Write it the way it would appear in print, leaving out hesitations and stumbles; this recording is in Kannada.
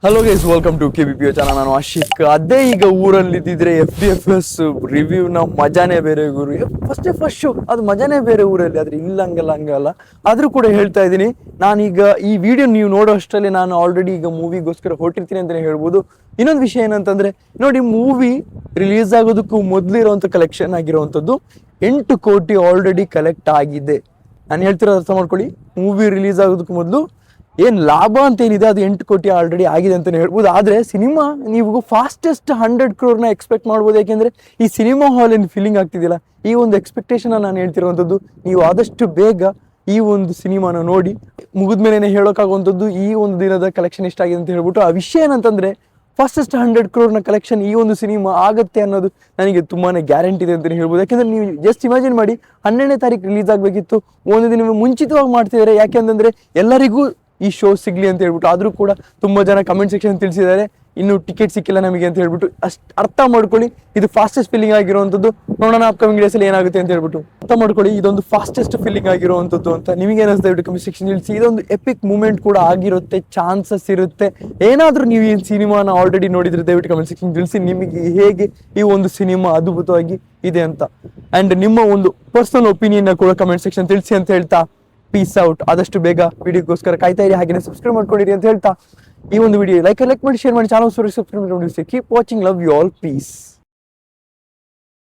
Hello guys, welcome to KBPO channel. ನಾನು ಆಶಿಕ್. ಅದೇ ಈಗ ಊರಲ್ಲಿ ಇದ್ದಿದ್ರೆ FDFS ರಿವ್ಯೂನ ಮಜಾನೇ ಬೇರೆ ಗುರು. ಫಸ್ಟ್ ಶೋ ಅದು ಮಜಾನೇ ಬೇರೆ ಊರಲ್ಲಿ. ಆದ್ರೆ ಇಲ್ಲ ಹಂಗಲ್ಲ. ಆದ್ರೂ ಕೂಡ ಹೇಳ್ತಾ ಇದ್ದೀನಿ, ನಾನೀಗ ಈ ವಿಡಿಯೋ ನೀವು ನೋಡೋ ಅಷ್ಟರಲ್ಲಿ ನಾನು ಆಲ್ರೆಡಿ ಈಗ ಮೂವಿಗೋಸ್ಕರ ಹೊರಟಿರ್ತೀನಿ ಅಂತಲೇ ಹೇಳ್ಬೋದು. ಇನ್ನೊಂದು ವಿಷಯ ಏನಂತಂದ್ರೆ, ನೋಡಿ, ಮೂವಿ ರಿಲೀಸ್ ಆಗೋದಕ್ಕೂ ಮೊದಲು ಇರುವಂಥ ಕಲೆಕ್ಷನ್ ಆಗಿರುವಂಥದ್ದು 8 ಕೋಟಿ ಆಲ್ರೆಡಿ ಕಲೆಕ್ಟ್ ಆಗಿದೆ. ನಾನು ಹೇಳ್ತಿರೋದು ಅರ್ಥ ಮಾಡ್ಕೊಳ್ಳಿ. ಮೂವಿ ರಿಲೀಸ್ ಆಗೋದಕ್ಕೂ ಮೊದಲು ಏನು ಲಾಭ ಅಂತ ಏನಿದೆ ಅದು 8 ಕೋಟಿ ಆಲ್ರೆಡಿ ಆಗಿದೆ ಅಂತಲೇ ಹೇಳ್ಬೋದು. ಆದರೆ ಸಿನಿಮಾ ನೀವು ಫಾಸ್ಟೆಸ್ಟ್ 100 crore ಎಕ್ಸ್ಪೆಕ್ಟ್ ಮಾಡ್ಬೋದು. ಯಾಕೆಂದರೆ ಈ ಸಿನಿಮಾ ಹಾಲಿನ ಫೀಲಿಂಗ್ ಆಗ್ತಿದ್ದಿಲ್ಲ. ಈ ಒಂದು ಎಕ್ಸ್ಪೆಕ್ಟೇಷನ್ ನಾನು ಹೇಳ್ತಿರುವಂಥದ್ದು, ನೀವು ಆದಷ್ಟು ಬೇಗ ಈ ಒಂದು ಸಿನಿಮಾನ ನೋಡಿ ಮುಗಿದ್ಮೇಲೆ ಹೇಳೋಕ್ಕಾಗುವಂಥದ್ದು ಈ ಒಂದು ದಿನದ ಕಲೆಕ್ಷನ್ ಎಷ್ಟಾಗಿದೆ ಅಂತ ಹೇಳ್ಬಿಟ್ಟು. ಆ ವಿಷಯ ಏನಂತಂದರೆ, ಫಾಸ್ಟೆಸ್ಟ್ 100 crore ಕಲೆಕ್ಷನ್ ಈ ಒಂದು ಸಿನಿಮಾ ಆಗುತ್ತೆ ಅನ್ನೋದು ನನಗೆ ತುಂಬಾ ಗ್ಯಾರಂಟಿ ಇದೆ ಅಂತಲೇ ಹೇಳ್ಬೋದು. ಯಾಕೆಂದರೆ ನೀವು ಜಸ್ಟ್ ಇಮ್ಯಾಜಿನ್ ಮಾಡಿ, 12ನೇ ತಾರೀಕು ರಿಲೀಸ್ ಆಗಬೇಕಿತ್ತು, ಒಂದು ದಿನ ಮುಂಚಿತವಾಗಿ ಮಾಡ್ತಿದ್ದಾರೆ. ಯಾಕೆಂತಂದರೆ ಎಲ್ಲರಿಗೂ ಈ ಶೋ ಸಿಗ್ಲಿ ಅಂತ ಹೇಳ್ಬಿಟ್ಟು. ಆದರೂ ಕೂಡ ತುಂಬ ಜನ ಕಮೆಂಟ್ ಸೆಕ್ಷನ್ ತಿಳಿಸಿದ್ದಾರೆ, ಇನ್ನು ಟಿಕೆಟ್ ಸಿಕ್ಕಿಲ್ಲ ನಮಗೆ ಅಂತ ಹೇಳ್ಬಿಟ್ಟು. ಅಷ್ಟು ಅರ್ಥ ಮಾಡ್ಕೊಳ್ಳಿ, ಇದು ಫಾಸ್ಟೆಸ್ಟ್ ಫೀಲಿಂಗ್ ಆಗಿರುವಂಥದ್ದು. ನೋಡೋಣ ಅಪ್ಕಮಿಂಗ್ ಡೇಸಲ್ಲಿ ಏನಾಗುತ್ತೆ ಅಂತ ಹೇಳ್ಬಿಟ್ಟು. ಅರ್ಥ ಮಾಡ್ಕೊಳ್ಳಿ, ಇದೊಂದು ಫಾಸ್ಟೆಸ್ಟ್ ಫೀಲಿಂಗ್ ಆಗಿರುವಂಥದ್ದು ಅಂತ. ನಿಮಗೆ ಏನಿಸ್ತಾ ಹೇಳ್ಬಿಟ್ಟು ಕಮೆಂಟ್ ಸೆಕ್ಷನ್ ತಿಳಿಸಿ. ಇದೊಂದು ಎಪಿಕ್ ಮೂಮೆಂಟ್ ಕೂಡ ಆಗಿರುತ್ತೆ, ಚಾನ್ಸಸ್ ಇರುತ್ತೆ. ಏನಾದರೂ ನೀವು ಈ ಸಿನಿಮಾನ ಆಲ್ರೆಡಿ ನೋಡಿದ್ರೆ ದಯವಿಟ್ಟು ಕಮೆಂಟ್ ಸೆಕ್ಷನ್ ತಿಳಿಸಿ, ನಿಮಗೆ ಹೇಗೆ ಈ ಒಂದು ಸಿನಿಮಾ ಅದ್ಭುತವಾಗಿ ಇದೆ ಅಂತ. ಆ್ಯಂಡ್ ನಿಮ್ಮ ಒಂದು ಪರ್ಸನಲ್ ಒಪಿನಿಯನ್ನ ಕೂಡ ಕಮೆಂಟ್ ಸೆಕ್ಷನ್ ತಿಳಿಸಿ ಅಂತ ಹೇಳ್ತಾ, ಪೀಸ್ ಔಟ್. ಆದಷ್ಟು ಬೇಗ ವಿಡಿಯೋಗೋಸ್ಕರ ಕಾಯ್ತಾ ಇರಿ, ಹಾಗೆ ಸಬ್ಸ್ಕ್ರೈಬ್ ಮಾಡ್ಕೊಂಡಿರಿ ಅಂತ ಹೇಳ್ತಾ ಈ ಒಂದು ವಿಡಿಯೋ ಲೈಕ್ ಮಾಡಿ, ಶೇರ್ ಮಾಡಿ, ಚಾನಲ್ ಸಬ್ಸ್ಕ್ರೈಬ್ ಮಾಡಿ. Keep watching, love you all, piece.